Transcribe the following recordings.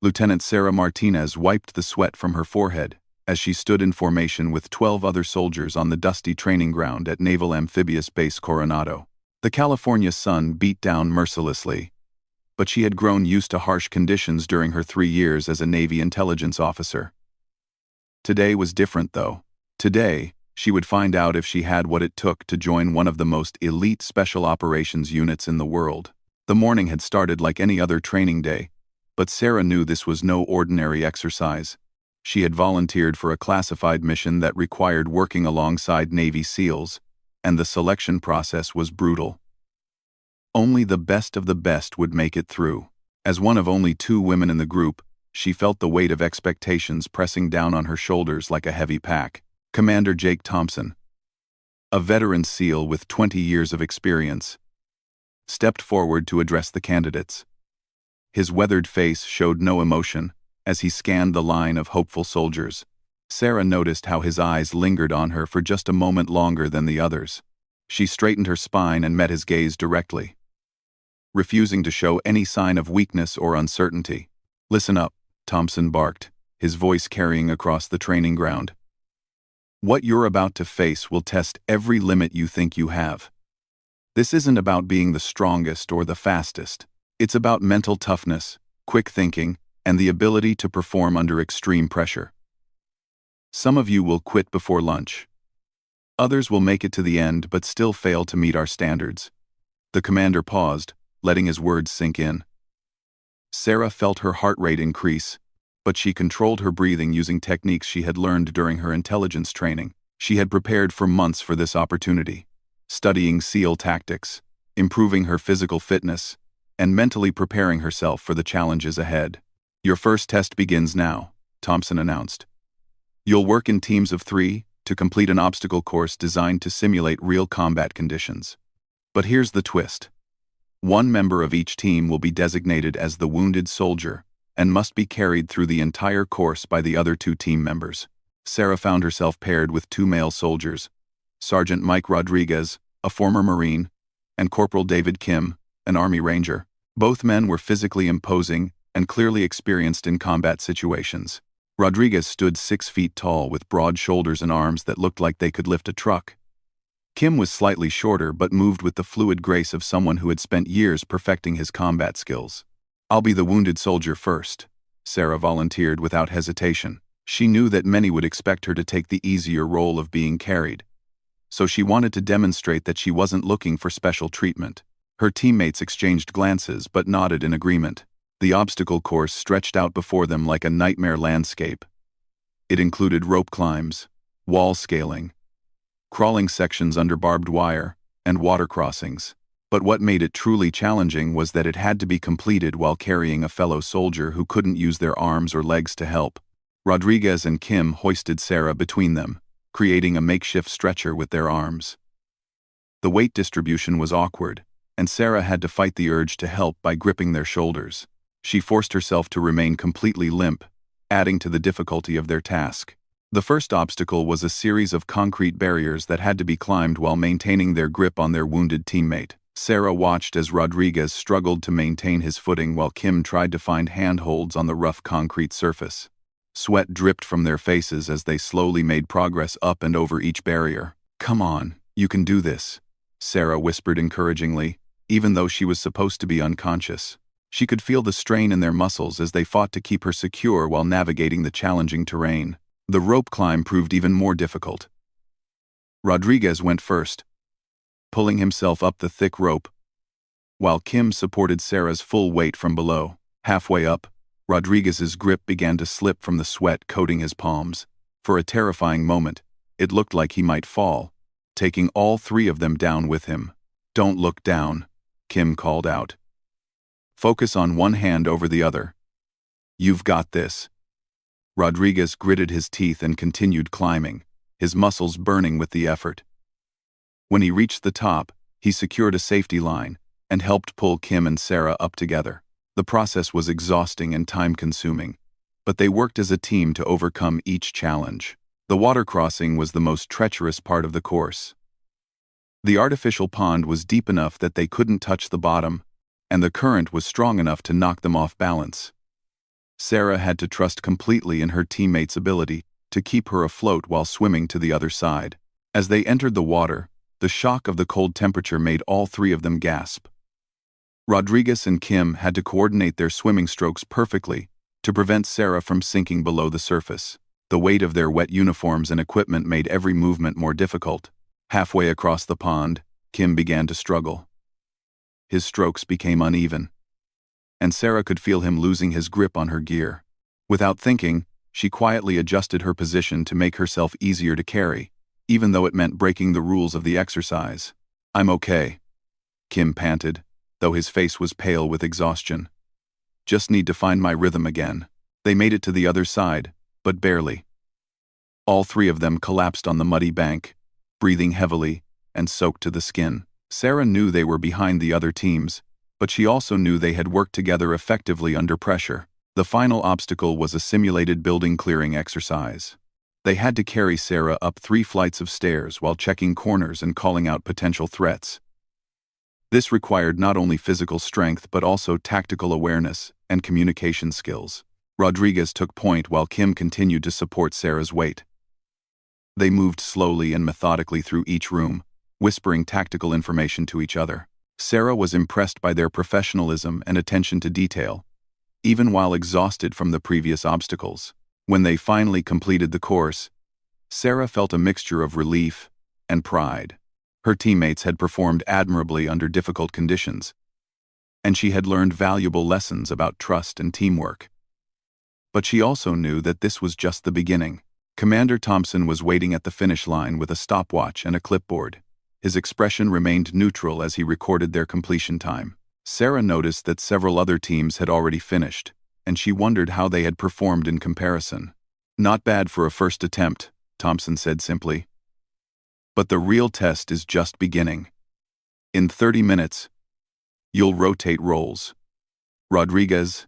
Lieutenant Sarah Martinez wiped the sweat from her forehead as she stood in formation with 12 other soldiers on the dusty training ground at Naval Amphibious Base Coronado. The California sun beat down mercilessly, but she had grown used to harsh conditions during her 3 years as a Navy intelligence officer. Today was different, though. Today, she would find out if she had what it took to join one of the most elite special operations units in the world. The morning had started like any other training day, but Sarah knew this was no ordinary exercise. She had volunteered for a classified mission that required working alongside Navy SEALs, and the selection process was brutal. Only the best of the best would make it through. As one of only 2 women in the group, she felt the weight of expectations pressing down on her shoulders like a heavy pack. Commander Jake Thompson, a veteran SEAL with 20 years of experience, stepped forward to address the candidates. His weathered face showed no emotion as he scanned the line of hopeful soldiers. Sarah noticed how his eyes lingered on her for just a moment longer than the others. She straightened her spine and met his gaze directly, refusing to show any sign of weakness or uncertainty. "Listen up," Thompson barked, his voice carrying across the training ground. "What you're about to face will test every limit you think you have. This isn't about being the strongest or the fastest. It's about mental toughness, quick thinking, and the ability to perform under extreme pressure. Some of you will quit before lunch. Others will make it to the end but still fail to meet our standards." The commander paused, letting his words sink in. Sarah felt her heart rate increase, but she controlled her breathing using techniques she had learned during her intelligence training. She had prepared for months for this opportunity, studying SEAL tactics, improving her physical fitness, and mentally preparing herself for the challenges ahead. "Your first test begins now," Thompson announced. "You'll work in teams of 3 to complete an obstacle course designed to simulate real combat conditions. But here's the twist. One member of each team will be designated as the wounded soldier and must be carried through the entire course by the other 2 team members." Sarah found herself paired with 2 male soldiers, Sergeant Mike Rodriguez, a former Marine, and Corporal David Kim, an Army Ranger. Both men were physically imposing and clearly experienced in combat situations. Rodriguez stood 6 feet tall with broad shoulders and arms that looked like they could lift a truck. Kim was slightly shorter but moved with the fluid grace of someone who had spent years perfecting his combat skills. "I'll be the wounded soldier first," Sarah volunteered without hesitation. She knew that many would expect her to take the easier role of being carried, so she wanted to demonstrate that she wasn't looking for special treatment. Her teammates exchanged glances but nodded in agreement. The obstacle course stretched out before them like a nightmare landscape. It included rope climbs, wall scaling, crawling sections under barbed wire, and water crossings. But what made it truly challenging was that it had to be completed while carrying a fellow soldier who couldn't use their arms or legs to help. Rodriguez and Kim hoisted Sarah between them, creating a makeshift stretcher with their arms. The weight distribution was awkward, and Sarah had to fight the urge to help by gripping their shoulders. She forced herself to remain completely limp, adding to the difficulty of their task. The first obstacle was a series of concrete barriers that had to be climbed while maintaining their grip on their wounded teammate. Sarah watched as Rodriguez struggled to maintain his footing while Kim tried to find handholds on the rough concrete surface. Sweat dripped from their faces as they slowly made progress up and over each barrier. "Come on, you can do this," Sarah whispered encouragingly, even though she was supposed to be unconscious. She could feel the strain in their muscles as they fought to keep her secure while navigating the challenging terrain. The rope climb proved even more difficult. Rodriguez went first, pulling himself up the thick rope, while Kim supported Sarah's full weight from below. Halfway up, Rodriguez's grip began to slip from the sweat coating his palms. For a terrifying moment, it looked like he might fall, taking all 3 of them down with him. "Don't look down," Kim called out. "Focus on one hand over the other. You've got this." Rodriguez gritted his teeth and continued climbing, his muscles burning with the effort. When he reached the top, he secured a safety line and helped pull Kim and Sarah up together. The process was exhausting and time-consuming, but they worked as a team to overcome each challenge. The water crossing was the most treacherous part of the course. The artificial pond was deep enough that they couldn't touch the bottom, and the current was strong enough to knock them off balance. Sarah had to trust completely in her teammates' ability to keep her afloat while swimming to the other side. As they entered the water, the shock of the cold temperature made all three of them gasp. Rodriguez and Kim had to coordinate their swimming strokes perfectly to prevent Sarah from sinking below the surface. The weight of their wet uniforms and equipment made every movement more difficult. Halfway across the pond, Kim began to struggle. His strokes became uneven, and Sarah could feel him losing his grip on her gear. Without thinking, she quietly adjusted her position to make herself easier to carry, even though it meant breaking the rules of the exercise. "I'm okay," Kim panted, though his face was pale with exhaustion. "Just need to find my rhythm again." They made it to the other side, but barely. All three of them collapsed on the muddy bank, breathing heavily and soaked to the skin. Sarah knew they were behind the other teams, but she also knew they had worked together effectively under pressure. The final obstacle was a simulated building clearing exercise. They had to carry Sarah up 3 flights of stairs while checking corners and calling out potential threats. This required not only physical strength but also tactical awareness and communication skills. Rodriguez took point while Kim continued to support Sarah's weight. They moved slowly and methodically through each room, whispering tactical information to each other. Sarah was impressed by their professionalism and attention to detail, even while exhausted from the previous obstacles. When they finally completed the course, Sarah felt a mixture of relief and pride. Her teammates had performed admirably under difficult conditions, and she had learned valuable lessons about trust and teamwork. But she also knew that this was just the beginning. Commander Thompson was waiting at the finish line with a stopwatch and a clipboard. His expression remained neutral as he recorded their completion time. Sarah noticed that several other teams had already finished, and she wondered how they had performed in comparison. "Not bad for a first attempt," Thompson said simply. "But the real test is just beginning. In 30 minutes, you'll rotate roles. Rodriguez,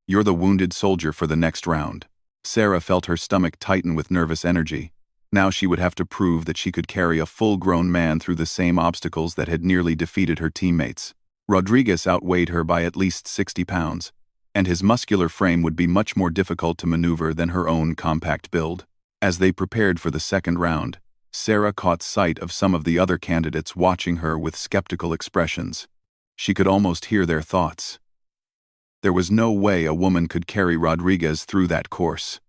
you're the wounded soldier for the next round." Sarah felt her stomach tighten with nervous energy. Now she would have to prove that she could carry a full-grown man through the same obstacles that had nearly defeated her teammates. Rodriguez outweighed her by at least 60 pounds, and his muscular frame would be much more difficult to maneuver than her own compact build. As they prepared for the second round, Sarah caught sight of some of the other candidates watching her with skeptical expressions. She could almost hear their thoughts. There was no way a woman could carry Rodriguez through that course.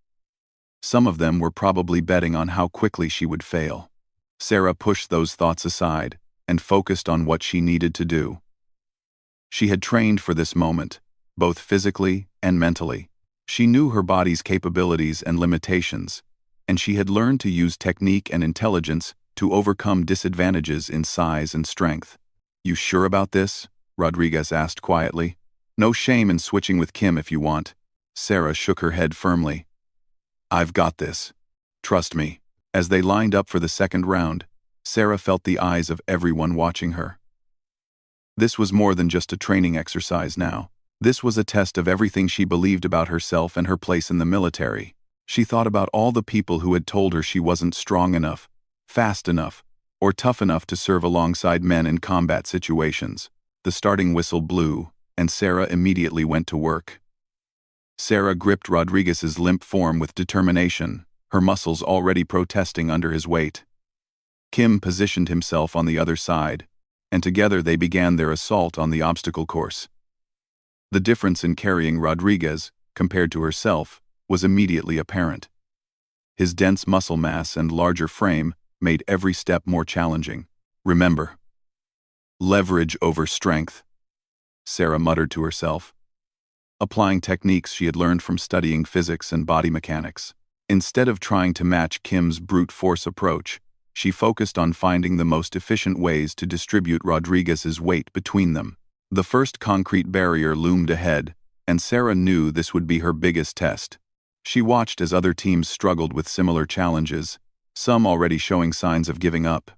Some of them were probably betting on how quickly she would fail. Sarah pushed those thoughts aside and focused on what she needed to do. She had trained for this moment, both physically and mentally. She knew her body's capabilities and limitations, and she had learned to use technique and intelligence to overcome disadvantages in size and strength. "You sure about this?" Rodriguez asked quietly. "No shame in switching with Kim if you want." Sarah shook her head firmly. "I've got this. Trust me." As they lined up for the second round, Sarah felt the eyes of everyone watching her. This was more than just a training exercise now. This was a test of everything she believed about herself and her place in the military. She thought about all the people who had told her she wasn't strong enough, fast enough, or tough enough to serve alongside men in combat situations. The starting whistle blew, and Sarah immediately went to work. Sarah gripped Rodriguez's limp form with determination, her muscles already protesting under his weight. Kim positioned himself on the other side, and together they began their assault on the obstacle course. The difference in carrying Rodriguez, compared to herself, was immediately apparent. His dense muscle mass and larger frame made every step more challenging. "Remember, leverage over strength," Sarah muttered to herself, applying techniques she had learned from studying physics and body mechanics. Instead of trying to match Kim's brute force approach, she focused on finding the most efficient ways to distribute Rodriguez's weight between them. The first concrete barrier loomed ahead, and Sarah knew this would be her biggest test. She watched as other teams struggled with similar challenges, some already showing signs of giving up.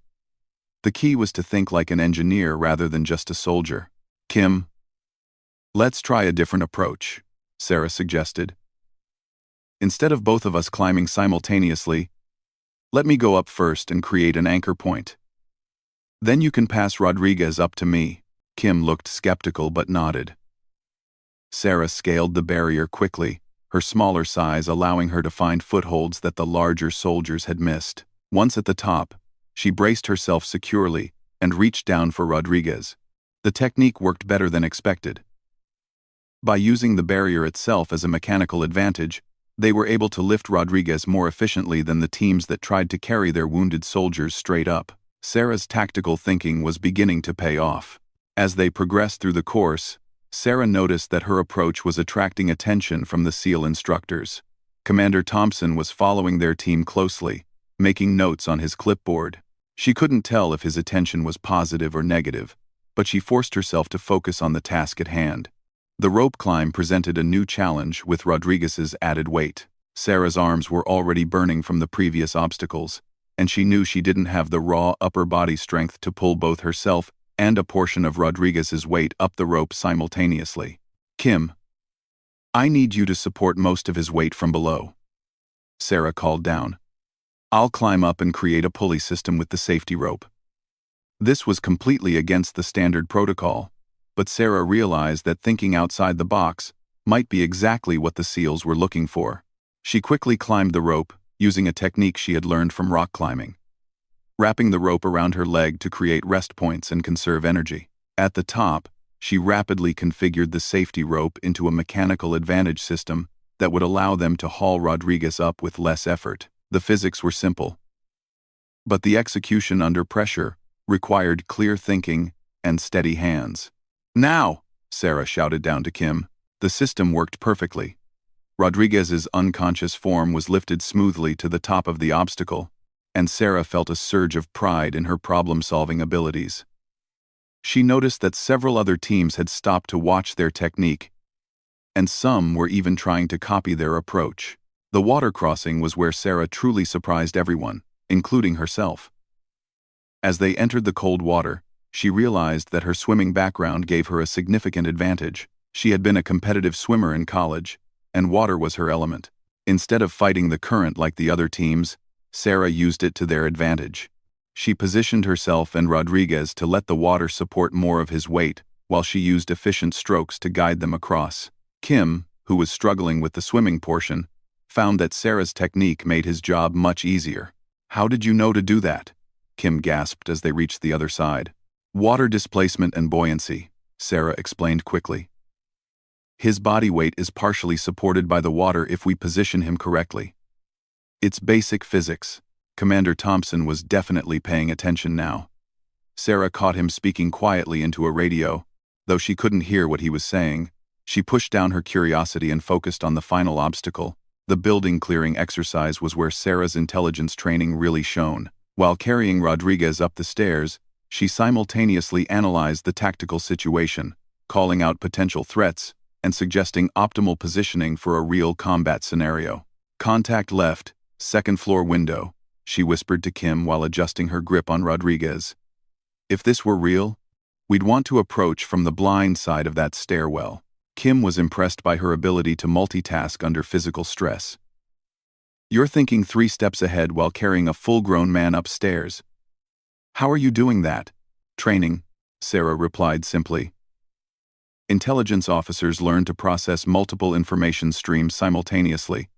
The key was to think like an engineer rather than just a soldier. "Kim, let's try a different approach," Sarah suggested. "Instead of both of us climbing simultaneously, let me go up first and create an anchor point. Then you can pass Rodriguez up to me." Kim looked skeptical but nodded. Sarah scaled the barrier quickly, her smaller size allowing her to find footholds that the larger soldiers had missed. Once at the top, she braced herself securely and reached down for Rodriguez. The technique worked better than expected. By using the barrier itself as a mechanical advantage, they were able to lift Rodriguez more efficiently than the teams that tried to carry their wounded soldiers straight up. Sarah's tactical thinking was beginning to pay off. As they progressed through the course, Sarah noticed that her approach was attracting attention from the SEAL instructors. Commander Thompson was following their team closely, making notes on his clipboard. She couldn't tell if his attention was positive or negative, but she forced herself to focus on the task at hand. The rope climb presented a new challenge with Rodriguez's added weight. Sarah's arms were already burning from the previous obstacles, and she knew she didn't have the raw upper body strength to pull both herself and a portion of Rodriguez's weight up the rope simultaneously. "Kim, I need you to support most of his weight from below," Sarah called down. "I'll climb up and create a pulley system with the safety rope." This was completely against the standard protocol, but Sarah realized that thinking outside the box might be exactly what the SEALs were looking for. She quickly climbed the rope, using a technique she had learned from rock climbing, wrapping the rope around her leg to create rest points and conserve energy. At the top, she rapidly configured the safety rope into a mechanical advantage system that would allow them to haul Rodriguez up with less effort. The physics were simple, but the execution under pressure required clear thinking and steady hands. "Now!" Sarah shouted down to Kim. The system worked perfectly. Rodriguez's unconscious form was lifted smoothly to the top of the obstacle, and Sarah felt a surge of pride in her problem-solving abilities. She noticed that several other teams had stopped to watch their technique, and some were even trying to copy their approach. The water crossing was where Sarah truly surprised everyone, including herself. As they entered the cold water, she realized that her swimming background gave her a significant advantage. She had been a competitive swimmer in college, and water was her element. Instead of fighting the current like the other teams, Sarah used it to their advantage. She positioned herself and Rodriguez to let the water support more of his weight, while she used efficient strokes to guide them across. Kim, who was struggling with the swimming portion, found that Sarah's technique made his job much easier. "How did you know to do that?" Kim gasped as they reached the other side. "Water displacement and buoyancy," Sarah explained quickly. "His body weight is partially supported by the water if we position him correctly. It's basic physics." Commander Thompson was definitely paying attention now. Sarah caught him speaking quietly into a radio. Though she couldn't hear what he was saying, she pushed down her curiosity and focused on the final obstacle. The building clearing exercise was where Sarah's intelligence training really shone. While carrying Rodriguez up the stairs, she simultaneously analyzed the tactical situation, calling out potential threats and suggesting optimal positioning for a real combat scenario. "Contact left, second floor window," she whispered to Kim while adjusting her grip on Rodriguez. "If this were real, we'd want to approach from the blind side of that stairwell." Kim was impressed by her ability to multitask under physical stress. "You're thinking 3 steps ahead while carrying a full-grown man upstairs. How are you doing that?" "Training," Sarah replied simply. Intelligence officers learn to process multiple information streams simultaneously.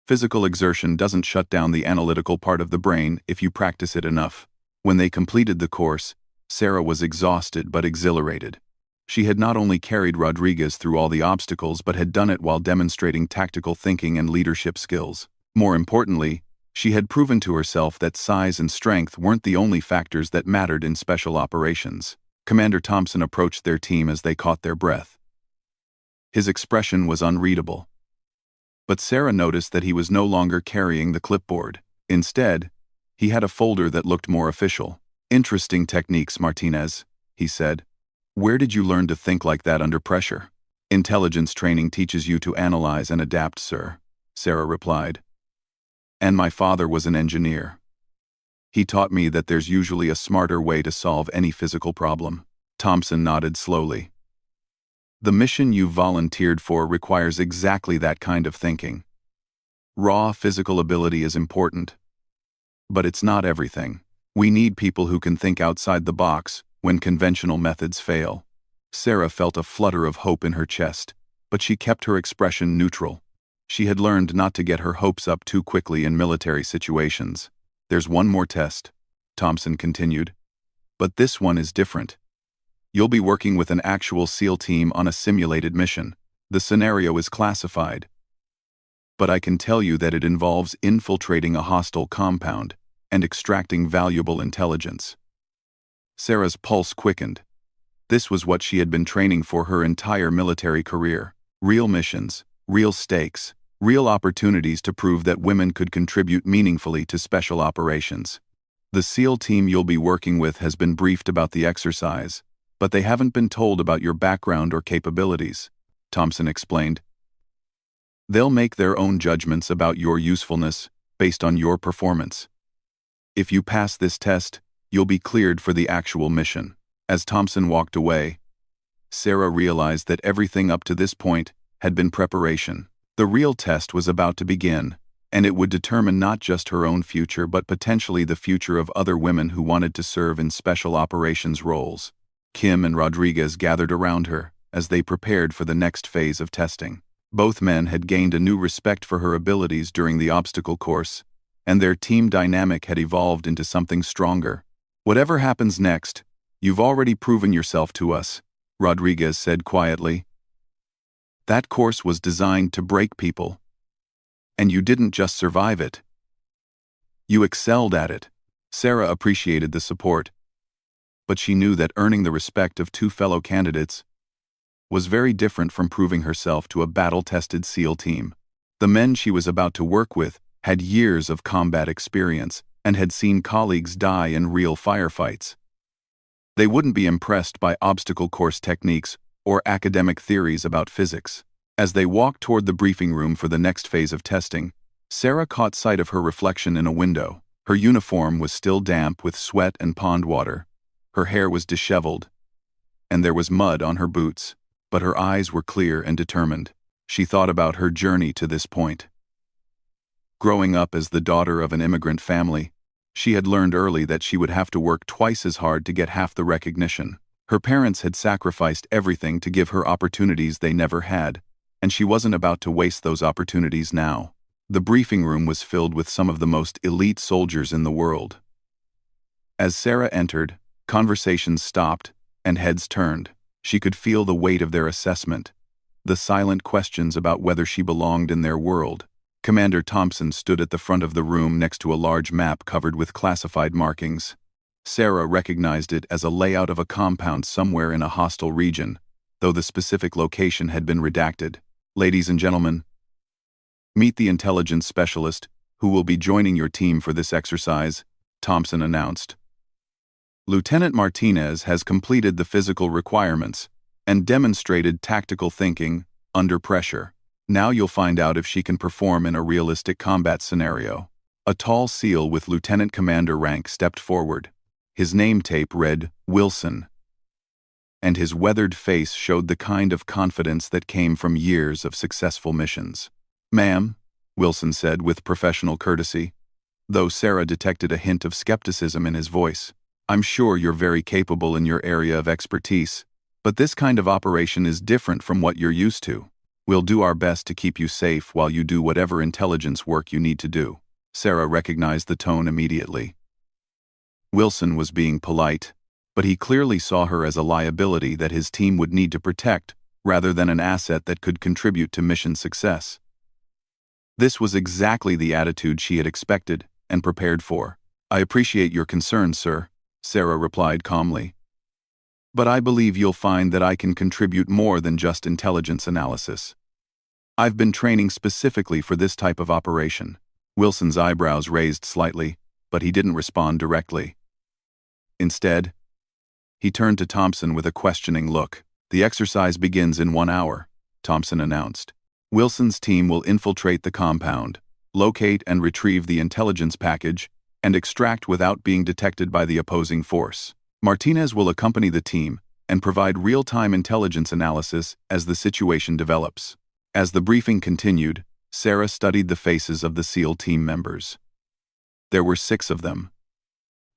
Physical exertion doesn't shut down the analytical part of the brain if you practice it enough. When they completed the course, Sarah was exhausted but exhilarated. She had not only carried Rodriguez through all the obstacles but had done it while demonstrating tactical thinking and leadership skills. More importantly, she had proven to herself that size and strength weren't the only factors that mattered in special operations. Commander Thompson approached their team as they caught their breath. His expression was unreadable. But Sarah noticed that he was no longer carrying the clipboard. Instead, he had a folder that looked more official. "Interesting techniques, Martinez," he said. "Where did you learn to think like that under pressure?" "Intelligence training teaches you to analyze and adapt, sir," Sarah replied. "And my father was an engineer. He taught me that there's usually a smarter way to solve any physical problem." Thompson nodded slowly. "The mission you volunteered for requires exactly that kind of thinking. Raw physical ability is important, but it's not everything. We need people who can think outside the box when conventional methods fail." Sarah felt a flutter of hope in her chest, but she kept her expression neutral. She had learned not to get her hopes up too quickly in military situations. "There's one more test," Thompson continued. "But this one is different. You'll be working with an actual SEAL team on a simulated mission. The scenario is classified, but I can tell you that it involves infiltrating a hostile compound and extracting valuable intelligence." Sarah's pulse quickened. This was what she had been training for her entire military career. Real missions, real stakes, real opportunities to prove that women could contribute meaningfully to special operations. "The SEAL team you'll be working with has been briefed about the exercise, but they haven't been told about your background or capabilities," Thompson explained. "They'll make their own judgments about your usefulness based on your performance. If you pass this test, you'll be cleared for the actual mission." As Thompson walked away, Sarah realized that everything up to this point had been preparation. The real test was about to begin, and it would determine not just her own future but potentially the future of other women who wanted to serve in special operations roles. Kim and Rodriguez gathered around her as they prepared for the next phase of testing. Both men had gained a new respect for her abilities during the obstacle course, and their team dynamic had evolved into something stronger. "Whatever happens next, you've already proven yourself to us," Rodriguez said quietly. "That course was designed to break people. And you didn't just survive it. You excelled at it." Sarah appreciated the support, but she knew that earning the respect of two fellow candidates was very different from proving herself to a battle-tested SEAL team. The men she was about to work with had years of combat experience and had seen colleagues die in real firefights. They wouldn't be impressed by obstacle course techniques or academic theories about physics. As they walked toward the briefing room for the next phase of testing, Sarah caught sight of her reflection in a window. Her uniform was still damp with sweat and pond water. Her hair was disheveled, and there was mud on her boots, but her eyes were clear and determined. She thought about her journey to this point. Growing up as the daughter of an immigrant family, she had learned early that she would have to work twice as hard to get half the recognition. Her parents had sacrificed everything to give her opportunities they never had, and she wasn't about to waste those opportunities now. The briefing room was filled with some of the most elite soldiers in the world. As Sarah entered, conversations stopped and heads turned. She could feel the weight of their assessment, the silent questions about whether she belonged in their world. Commander Thompson stood at the front of the room next to a large map covered with classified markings. Sarah recognized it as a layout of a compound somewhere in a hostile region, though the specific location had been redacted. "Ladies and gentlemen, meet the intelligence specialist who will be joining your team for this exercise," Thompson announced. "Lieutenant Martinez has completed the physical requirements and demonstrated tactical thinking under pressure. Now you'll find out if she can perform in a realistic combat scenario." A tall SEAL with lieutenant commander rank stepped forward. His name tape read Wilson, and his weathered face showed the kind of confidence that came from years of successful missions. "Ma'am," Wilson said with professional courtesy, though Sarah detected a hint of skepticism in his voice. "I'm sure you're very capable in your area of expertise, but this kind of operation is different from what you're used to. We'll do our best to keep you safe while you do whatever intelligence work you need to do." Sarah recognized the tone immediately. Wilson was being polite, but he clearly saw her as a liability that his team would need to protect rather than an asset that could contribute to mission success. This was exactly the attitude she had expected and prepared for. "I appreciate your concern, sir," Sarah replied calmly. "But I believe you'll find that I can contribute more than just intelligence analysis. I've been training specifically for this type of operation." Wilson's eyebrows raised slightly, but he didn't respond directly. Instead, he turned to Thompson with a questioning look. "The exercise begins in 1 hour," Thompson announced. "Wilson's team will infiltrate the compound, locate and retrieve the intelligence package, and extract without being detected by the opposing force. Martinez will accompany the team and provide real-time intelligence analysis as the situation develops." As the briefing continued, Sarah studied the faces of the SEAL team members. There were 6 of them,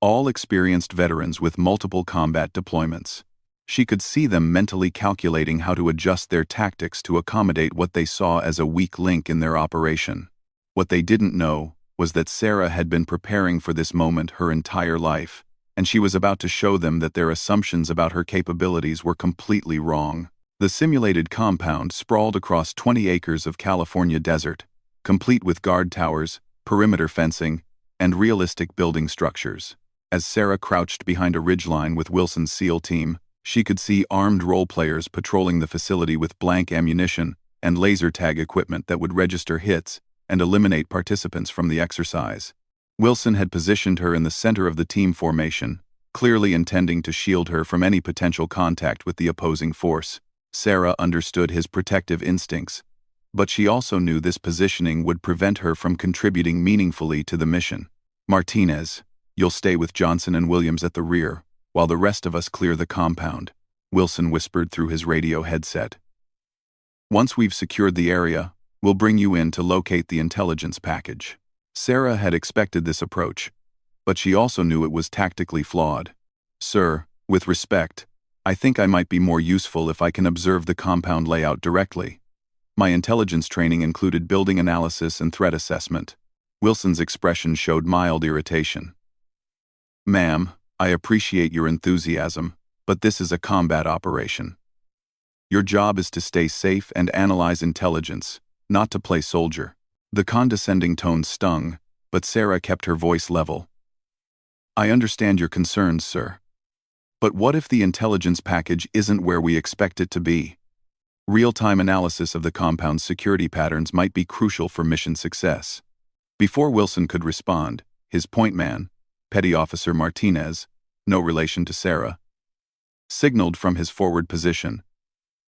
all experienced veterans with multiple combat deployments. She could see them mentally calculating how to adjust their tactics to accommodate what they saw as a weak link in their operation. What they didn't know was that Sarah had been preparing for this moment her entire life, and she was about to show them that their assumptions about her capabilities were completely wrong. The simulated compound sprawled across 20 acres of California desert, complete with guard towers, perimeter fencing, and realistic building structures. As Sarah crouched behind a ridgeline with Wilson's SEAL team, she could see armed role-players patrolling the facility with blank ammunition and laser tag equipment that would register hits and eliminate participants from the exercise. Wilson had positioned her in the center of the team formation, clearly intending to shield her from any potential contact with the opposing force. Sarah understood his protective instincts, but she also knew this positioning would prevent her from contributing meaningfully to the mission. "Martinez, you'll stay with Johnson and Williams at the rear, while the rest of us clear the compound," Wilson whispered through his radio headset. "Once we've secured the area, we'll bring you in to locate the intelligence package." Sarah had expected this approach, but she also knew it was tactically flawed. "Sir, with respect, I think I might be more useful if I can observe the compound layout directly. My intelligence training included building analysis and threat assessment." Wilson's expression showed mild irritation. "Ma'am, I appreciate your enthusiasm, but this is a combat operation. Your job is to stay safe and analyze intelligence, not to play soldier." The condescending tone stung, but Sarah kept her voice level. "I understand your concerns, sir. But what if the intelligence package isn't where we expect it to be? Real-time analysis of the compound's security patterns might be crucial for mission success." Before Wilson could respond, his point man, Petty Officer Martinez, no relation to Sarah, signaled from his forward position.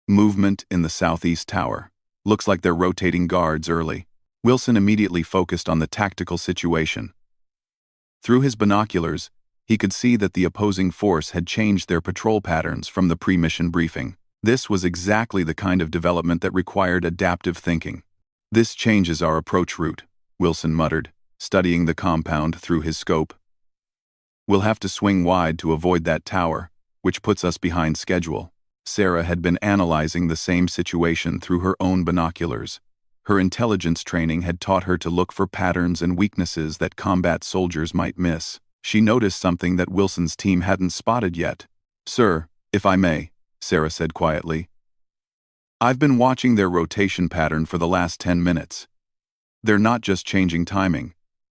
"Movement in the southeast tower. Looks like they're rotating guards early." Wilson immediately focused on the tactical situation. Through his binoculars, he could see that the opposing force had changed their patrol patterns from the pre-mission briefing. This was exactly the kind of development that required adaptive thinking. "This changes our approach route," Wilson muttered, studying the compound through his scope. "We'll have to swing wide to avoid that tower, which puts us behind schedule." Sarah had been analyzing the same situation through her own binoculars. Her intelligence training had taught her to look for patterns and weaknesses that combat soldiers might miss. She noticed something that Wilson's team hadn't spotted yet. "Sir, if I may," Sarah said quietly. "I've been watching their rotation pattern for the last 10 minutes. They're not just changing timing,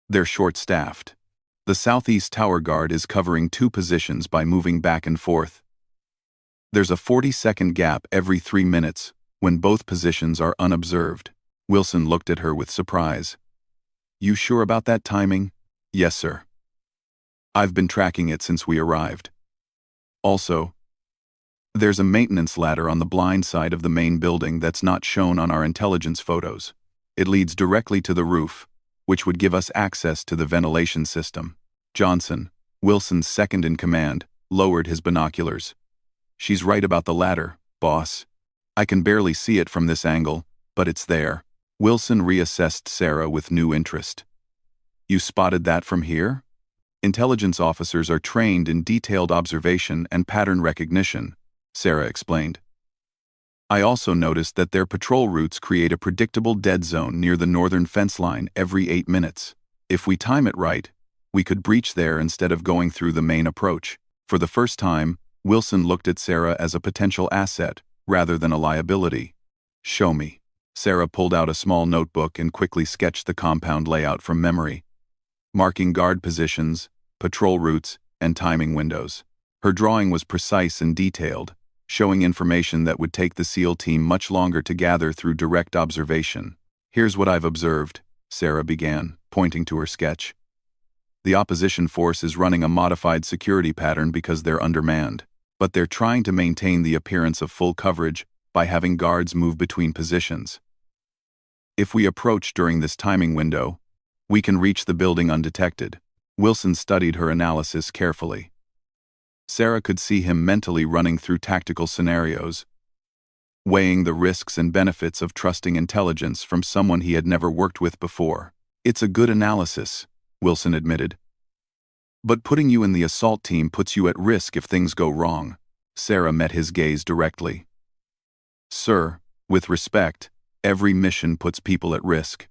they're short-staffed. The southeast tower guard is covering 2 positions by moving back and forth. There's a 40-second gap every 3 minutes when both positions are unobserved." Wilson looked at her with surprise. "You sure about that timing?" "Yes, sir. I've been tracking it since we arrived. Also, there's a maintenance ladder on the blind side of the main building that's not shown on our intelligence photos. It leads directly to the roof, which would give us access to the ventilation system." Johnson, Wilson's second-in-command, lowered his binoculars. "She's right about the ladder, boss. I can barely see it from this angle, but it's there." Wilson reassessed Sarah with new interest. "You spotted that from here?" "Intelligence officers are trained in detailed observation and pattern recognition," Sarah explained. "I also noticed that their patrol routes create a predictable dead zone near the northern fence line every 8 minutes. If we time it right, we could breach there instead of going through the main approach." For the first time, Wilson looked at Sarah as a potential asset rather than a liability. "Show me." Sarah pulled out a small notebook and quickly sketched the compound layout from memory, marking guard positions, patrol routes, and timing windows. Her drawing was precise and detailed, showing information that would take the SEAL team much longer to gather through direct observation. "Here's what I've observed," Sarah began, pointing to her sketch. "The opposition force is running a modified security pattern because they're undermanned, but they're trying to maintain the appearance of full coverage by having guards move between positions. If we approach during this timing window, we can reach the building undetected." Wilson studied her analysis carefully. Sarah could see him mentally running through tactical scenarios, weighing the risks and benefits of trusting intelligence from someone he had never worked with before. "It's a good analysis," Wilson admitted. "But putting you in the assault team puts you at risk if things go wrong." Sarah met his gaze directly. Sir, with respect, every mission puts people at risk.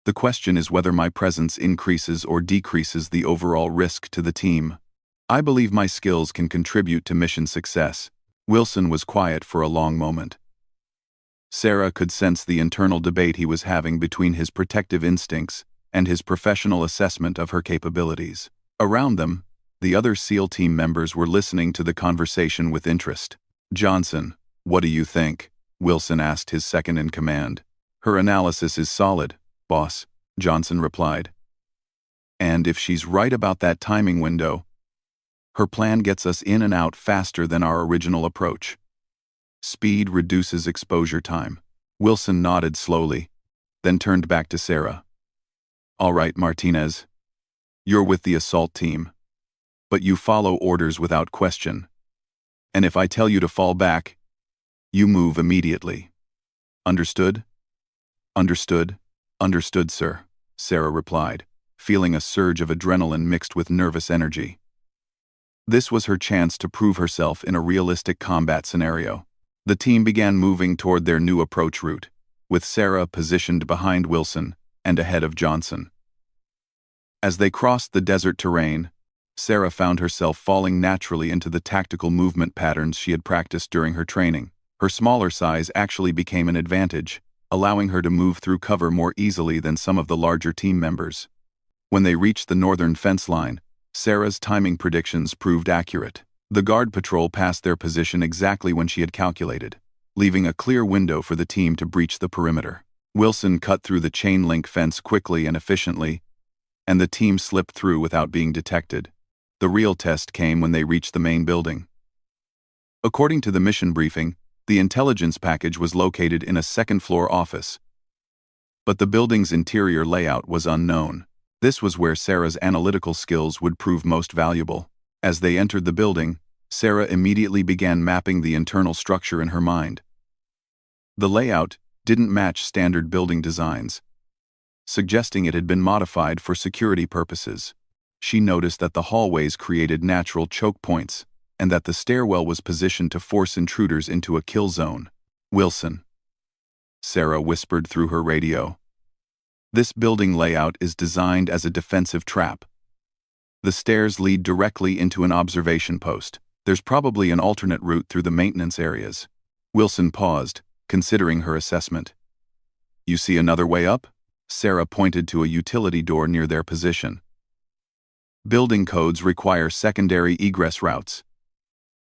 The question is whether my presence increases or decreases the overall risk to the team. I believe my skills can contribute to mission success. Wilson was quiet for a long moment. Sarah could sense the internal debate he was having between his protective instincts and his professional assessment of her capabilities. Around them, the other SEAL team members were listening to the conversation with interest. Johnson, what do you think? Wilson asked his second-in-command. Her analysis is solid, boss, Johnson replied. And if she's right about that timing window, her plan gets us in and out faster than our original approach. Speed reduces exposure time. Wilson nodded slowly, then turned back to Sarah. All right, Martinez. You're with the assault team. But you follow orders without question. And if I tell you to fall back, you move immediately. Understood? Understood, sir, Sarah replied, feeling a surge of adrenaline mixed with nervous energy. This was her chance to prove herself in a realistic combat scenario. The team began moving toward their new approach route, with Sarah positioned behind Wilson and ahead of Johnson. As they crossed the desert terrain, Sarah found herself falling naturally into the tactical movement patterns she had practiced during her training. Her smaller size actually became an advantage, allowing her to move through cover more easily than some of the larger team members. When they reached the northern fence line, Sarah's timing predictions proved accurate. The guard patrol passed their position exactly when she had calculated, leaving a clear window for the team to breach the perimeter. Wilson cut through the chain-link fence quickly and efficiently, and the team slipped through without being detected. The real test came when they reached the main building. According to the mission briefing, the intelligence package was located in a second-floor office, but the building's interior layout was unknown. This was where Sarah's analytical skills would prove most valuable. As they entered the building, Sarah immediately began mapping the internal structure in her mind. The layout didn't match standard building designs, suggesting it had been modified for security purposes. She noticed that the hallways created natural choke points, and that the stairwell was positioned to force intruders into a kill zone. Wilson, Sarah whispered through her radio. This building layout is designed as a defensive trap. The stairs lead directly into an observation post. There's probably an alternate route through the maintenance areas. Wilson paused, considering her assessment. You see another way up? Sarah pointed to a utility door near their position. Building codes require secondary egress routes.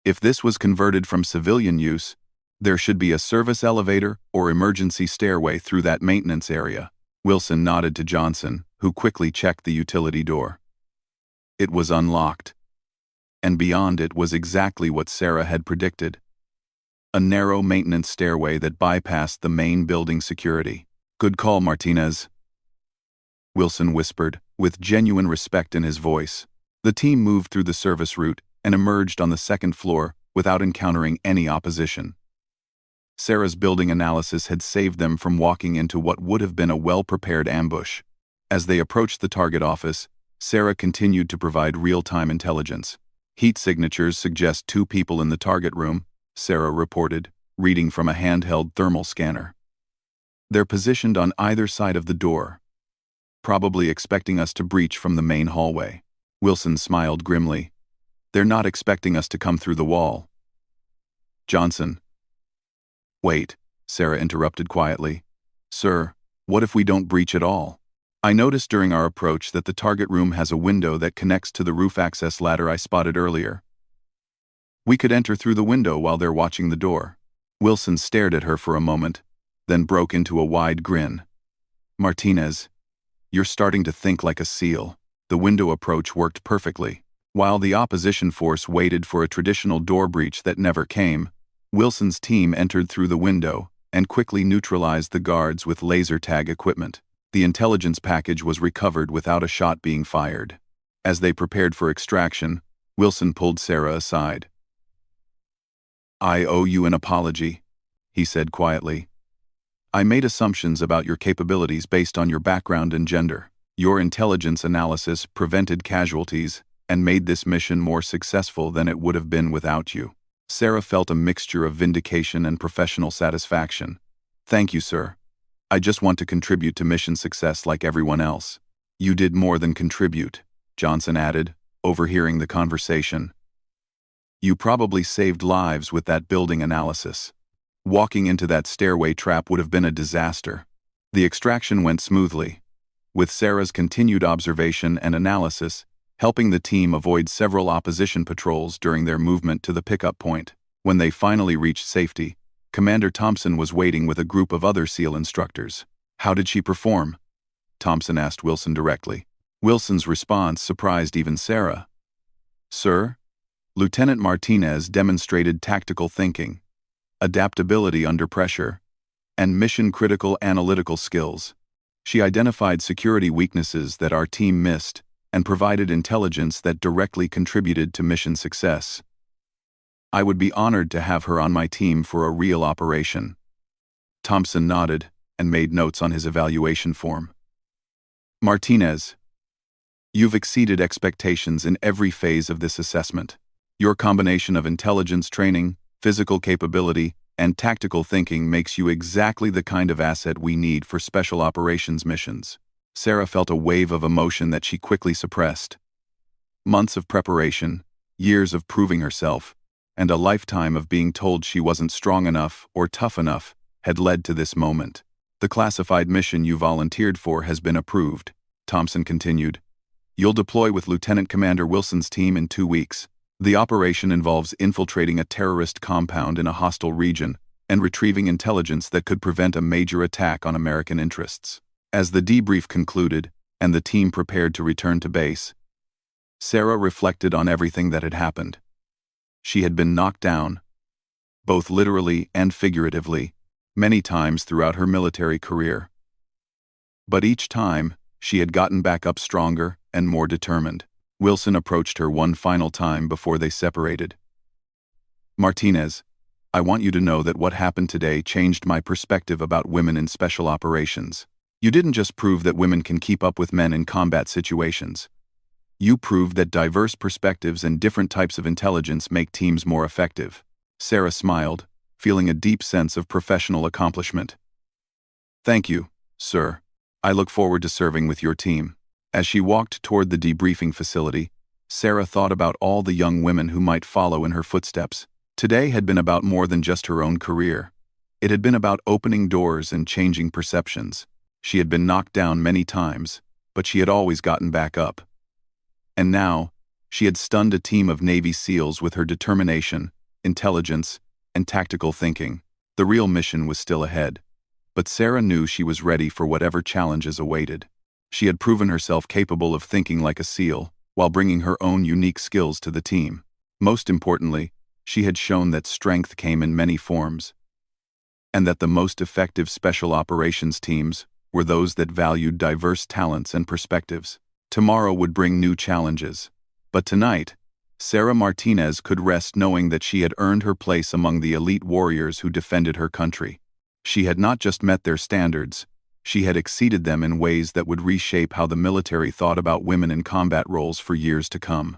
If this was converted from civilian use, there should be a service elevator or emergency stairway through that maintenance area. Wilson nodded to Johnson, who quickly checked the utility door. It was unlocked, and beyond it was exactly what Sarah had predicted. A narrow maintenance stairway that bypassed the main building security. Good call, Martinez, Wilson whispered, with genuine respect in his voice. The team moved through the service route and emerged on the second floor without encountering any opposition. Sarah's building analysis had saved them from walking into what would have been a well-prepared ambush. As they approached the target office, Sarah continued to provide real-time intelligence. Heat signatures suggest 2 people in the target room, Sarah reported, reading from a handheld thermal scanner. They're positioned on either side of the door, probably expecting us to breach from the main hallway. Wilson smiled grimly. They're not expecting us to come through the wall. Johnson. Wait, Sarah interrupted quietly. Sir, what if we don't breach at all? I noticed during our approach that the target room has a window that connects to the roof access ladder I spotted earlier. We could enter through the window while they're watching the door. Wilson stared at her for a moment, then broke into a wide grin. Martinez, you're starting to think like a SEAL. The window approach worked perfectly. While the opposition force waited for a traditional door breach that never came, Wilson's team entered through the window and quickly neutralized the guards with laser tag equipment. The intelligence package was recovered without a shot being fired. As they prepared for extraction, Wilson pulled Sarah aside. I owe you an apology, he said quietly. I made assumptions about your capabilities based on your background and gender. Your intelligence analysis prevented casualties and made this mission more successful than it would have been without you. Sarah felt a mixture of vindication and professional satisfaction. "Thank you, sir. I just want to contribute to mission success like everyone else." "You did more than contribute," Johnson added, overhearing the conversation. "You probably saved lives with that building analysis. Walking into that stairway trap would have been a disaster." The extraction went smoothly, with Sarah's continued observation and analysis helping the team avoid several opposition patrols during their movement to the pickup point. When they finally reached safety, Commander Thompson was waiting with a group of other SEAL instructors. "How did she perform?" Thompson asked Wilson directly. Wilson's response surprised even Sarah. "Sir, Lieutenant Martinez demonstrated tactical thinking, adaptability under pressure, and mission-critical analytical skills. She identified security weaknesses that our team missed and provided intelligence that directly contributed to mission success. I would be honored to have her on my team for a real operation." Thompson nodded and made notes on his evaluation form. "Martinez, you've exceeded expectations in every phase of this assessment. Your combination of intelligence training, physical capability, and tactical thinking makes you exactly the kind of asset we need for special operations missions." Sarah felt a wave of emotion that she quickly suppressed. Months of preparation, years of proving herself, and a lifetime of being told she wasn't strong enough or tough enough had led to this moment. "The classified mission you volunteered for has been approved," Thompson continued. "You'll deploy with Lieutenant Commander Wilson's team in 2 weeks. The operation involves infiltrating a terrorist compound in a hostile region and retrieving intelligence that could prevent a major attack on American interests." As the debrief concluded and the team prepared to return to base, Sarah reflected on everything that had happened. She had been knocked down, both literally and figuratively, many times throughout her military career. But each time, she had gotten back up stronger and more determined. Wilson approached her one final time before they separated. "Martinez, I want you to know that what happened today changed my perspective about women in special operations. You didn't just prove that women can keep up with men in combat situations. You proved that diverse perspectives and different types of intelligence make teams more effective." Sarah smiled, feeling a deep sense of professional accomplishment. "Thank you, sir. I look forward to serving with your team." As she walked toward the debriefing facility, Sarah thought about all the young women who might follow in her footsteps. Today had been about more than just her own career. It had been about opening doors and changing perceptions. She had been knocked down many times, but she had always gotten back up. And now, she had stunned a team of Navy SEALs with her determination, intelligence, and tactical thinking. The real mission was still ahead, but Sarah knew she was ready for whatever challenges awaited. She had proven herself capable of thinking like a SEAL, while bringing her own unique skills to the team. Most importantly, she had shown that strength came in many forms, and that the most effective special operations teams were those that valued diverse talents and perspectives. Tomorrow would bring new challenges, but tonight, Sarah Martinez could rest knowing that she had earned her place among the elite warriors who defended her country. She had not just met their standards, she had exceeded them in ways that would reshape how the military thought about women in combat roles for years to come.